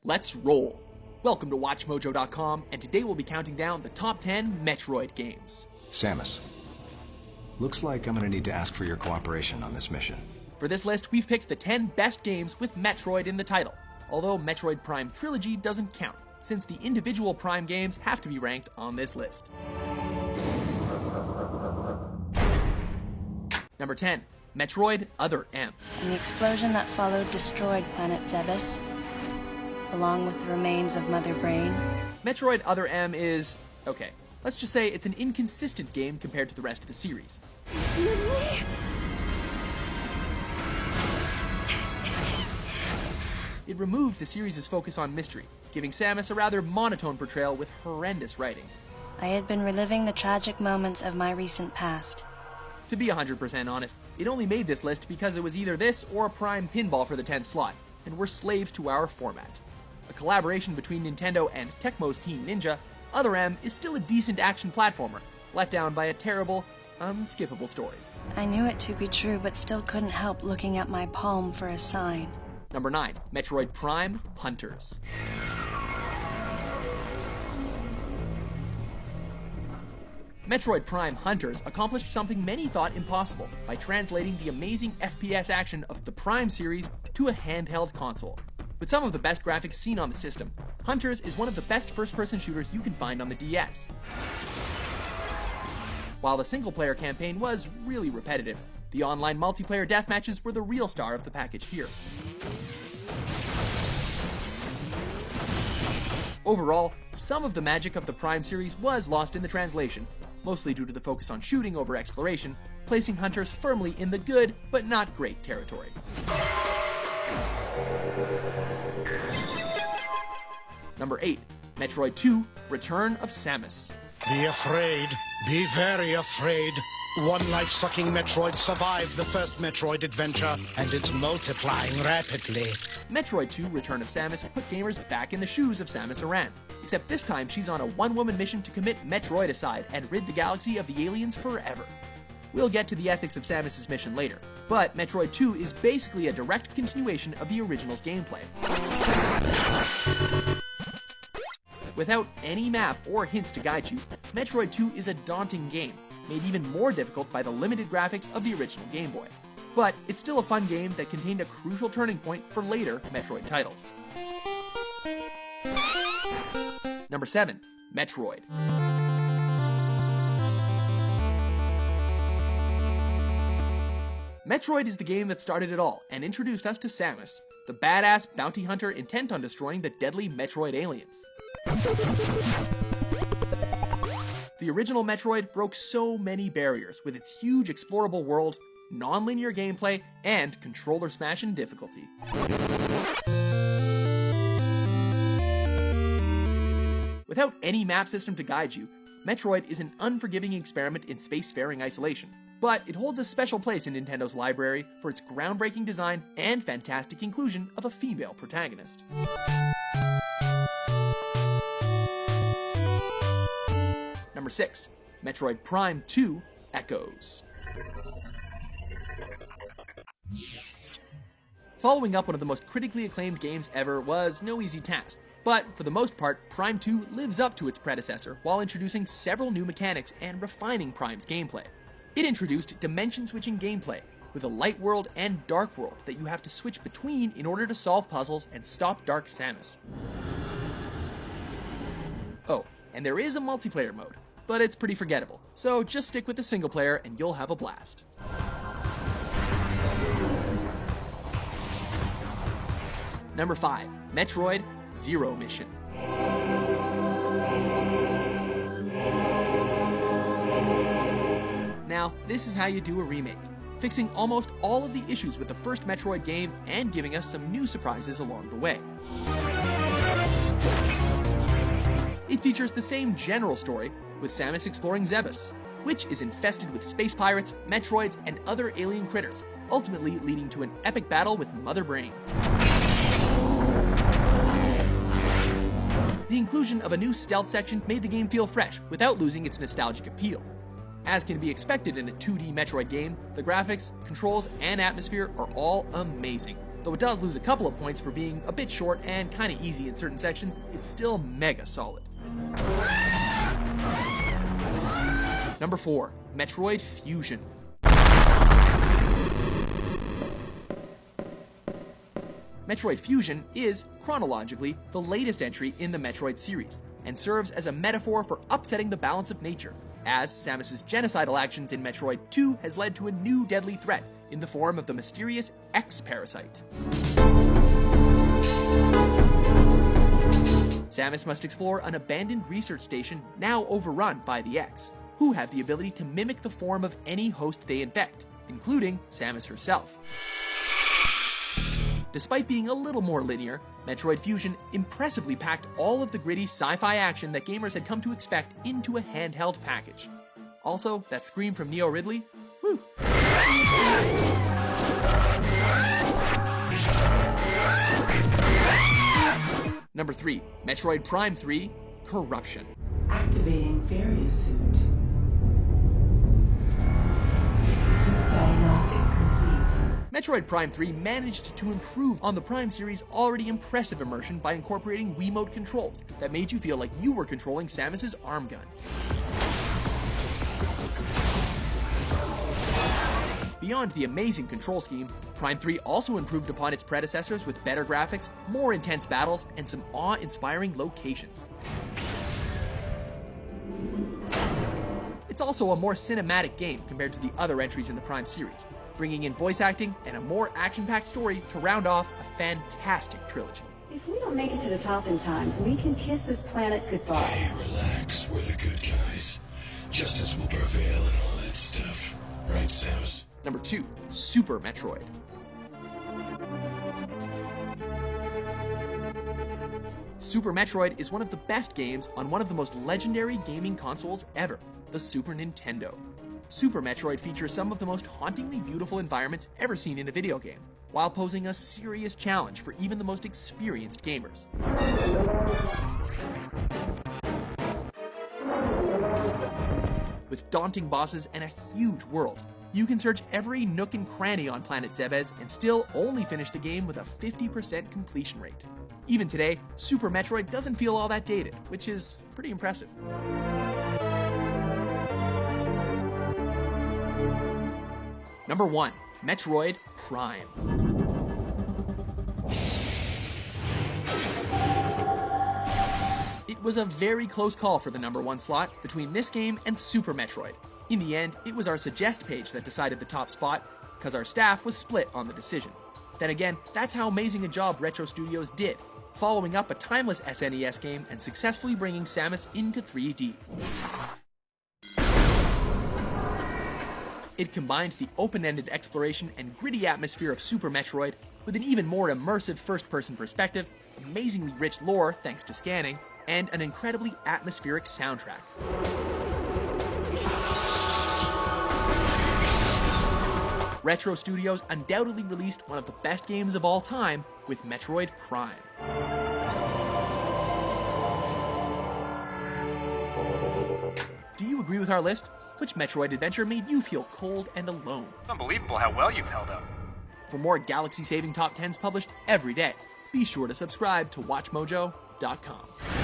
Let's roll! Welcome to WatchMojo.com, and today we'll be counting down the top 10 Metroid games. Samus, looks like I'm gonna need to ask for your cooperation on this mission. For this list, we've picked the 10 best games with Metroid in the title, although Metroid Prime Trilogy doesn't count, since the individual Prime games have to be ranked on this list. Number 10, Metroid Other M. And the explosion that followed destroyed planet Zebes, along with the remains of Mother Brain. Metroid Other M is, okay, let's just say it's an inconsistent game compared to the rest of the series. It removed the series' focus on mystery, giving Samus a rather monotone portrayal with horrendous writing. I had been reliving the tragic moments of my recent past. To be 100% honest, it only made this list because it was either this or a Prime pinball for the 10th slot, and we're slaves to our format. A collaboration between Nintendo and Tecmo's Team Ninja, Other M is still a decent action platformer, let down by a terrible, unskippable story. I knew it to be true, but still couldn't help looking at my palm for a sign. Number 9, Metroid Prime Hunters. Metroid Prime Hunters accomplished something many thought impossible by translating the amazing FPS action of the Prime series to a handheld console. With some of the best graphics seen on the system, Hunters is one of the best first-person shooters you can find on the DS. While the single-player campaign was really repetitive, the online multiplayer deathmatches were the real star of the package here. Overall, some of the magic of the Prime series was lost in the translation, mostly due to the focus on shooting over exploration, placing Hunters firmly in the good but not great territory. Number 8, Metroid 2, Return of Samus. Be afraid. Be very afraid. One life-sucking Metroid survived the first Metroid adventure, and it's multiplying rapidly. Metroid 2, Return of Samus put gamers back in the shoes of Samus Aran, except this time she's on a one-woman mission to commit Metroidicide and rid the galaxy of the aliens forever. We'll get to the ethics of Samus's mission later, but Metroid 2 is basically a direct continuation of the original's gameplay. Without any map or hints to guide you, Metroid 2 is a daunting game, made even more difficult by the limited graphics of the original Game Boy. But it's still a fun game that contained a crucial turning point for later Metroid titles. Number 7, Metroid. Metroid is the game that started it all and introduced us to Samus, the badass bounty hunter intent on destroying the deadly Metroid aliens. The original Metroid broke so many barriers with its huge explorable world, non-linear gameplay, and controller smash in difficulty. Without any map system to guide you, Metroid is an unforgiving experiment in spacefaring isolation, but it holds a special place in Nintendo's library for its groundbreaking design and fantastic inclusion of a female protagonist. Number 6, Metroid Prime 2, Echoes. Following up one of the most critically acclaimed games ever was no easy task, but for the most part, Prime 2 lives up to its predecessor while introducing several new mechanics and refining Prime's gameplay. It introduced dimension-switching gameplay, with a light world and dark world that you have to switch between in order to solve puzzles and stop Dark Samus. Oh, and there is a multiplayer mode, but it's pretty forgettable, so just stick with the single player and you'll have a blast. Number 5, Metroid Zero Mission. Now, this is how you do a remake, fixing almost all of the issues with the first Metroid game and giving us some new surprises along the way. It features the same general story, with Samus exploring Zebes, which is infested with space pirates, Metroids, and other alien critters, ultimately leading to an epic battle with Mother Brain. The inclusion of a new stealth section made the game feel fresh without losing its nostalgic appeal. As can be expected in a 2D Metroid game, the graphics, controls, and atmosphere are all amazing. Though it does lose a couple of points for being a bit short and kinda easy in certain sections, it's still mega solid. Number 4, Metroid Fusion. Metroid Fusion is, chronologically, the latest entry in the Metroid series, and serves as a metaphor for upsetting the balance of nature, as Samus's genocidal actions in Metroid 2 has led to a new deadly threat in the form of the mysterious X-Parasite. Samus must explore an abandoned research station now overrun by the X, who have the ability to mimic the form of any host they infect, including Samus herself. Despite being a little more linear, Metroid Fusion impressively packed all of the gritty sci-fi action that gamers had come to expect into a handheld package. Also, that scream from Neo Ridley, woo! Number 3, Metroid Prime 3, Corruption. Activating various suit. Suit diagnostic complete. Metroid Prime 3 managed to improve on the Prime series' already impressive immersion by incorporating Wiimote controls that made you feel like you were controlling Samus's arm gun. Beyond the amazing control scheme, Prime 3 also improved upon its predecessors with better graphics, more intense battles, and some awe-inspiring locations. It's also a more cinematic game compared to the other entries in the Prime series, bringing in voice acting and a more action-packed story to round off a fantastic trilogy. If we don't make it to the top in time, we can kiss this planet goodbye. Hey, relax. We're the good guys. Justice will prevail and all that stuff. Right, Samus? Number 2, Super Metroid. Super Metroid is one of the best games on one of the most legendary gaming consoles ever, the Super Nintendo. Super Metroid features some of the most hauntingly beautiful environments ever seen in a video game, while posing a serious challenge for even the most experienced gamers. With daunting bosses and a huge world, you can search every nook and cranny on planet Zebes and still only finish the game with a 50% completion rate. Even today, Super Metroid doesn't feel all that dated, which is pretty impressive. Number 1, Metroid Prime. It was a very close call for the number 1 slot between this game and Super Metroid. In the end, it was our suggest page that decided the top spot, because our staff was split on the decision. Then again, that's how amazing a job Retro Studios did, following up a timeless SNES game and successfully bringing Samus into 3D. It combined the open-ended exploration and gritty atmosphere of Super Metroid with an even more immersive first-person perspective, amazingly rich lore thanks to scanning, and an incredibly atmospheric soundtrack. Retro Studios undoubtedly released one of the best games of all time with Metroid Prime. Do you agree with our list? Which Metroid adventure made you feel cold and alone? It's unbelievable how well you've held up. For more galaxy-saving top 10s published every day, be sure to subscribe to WatchMojo.com.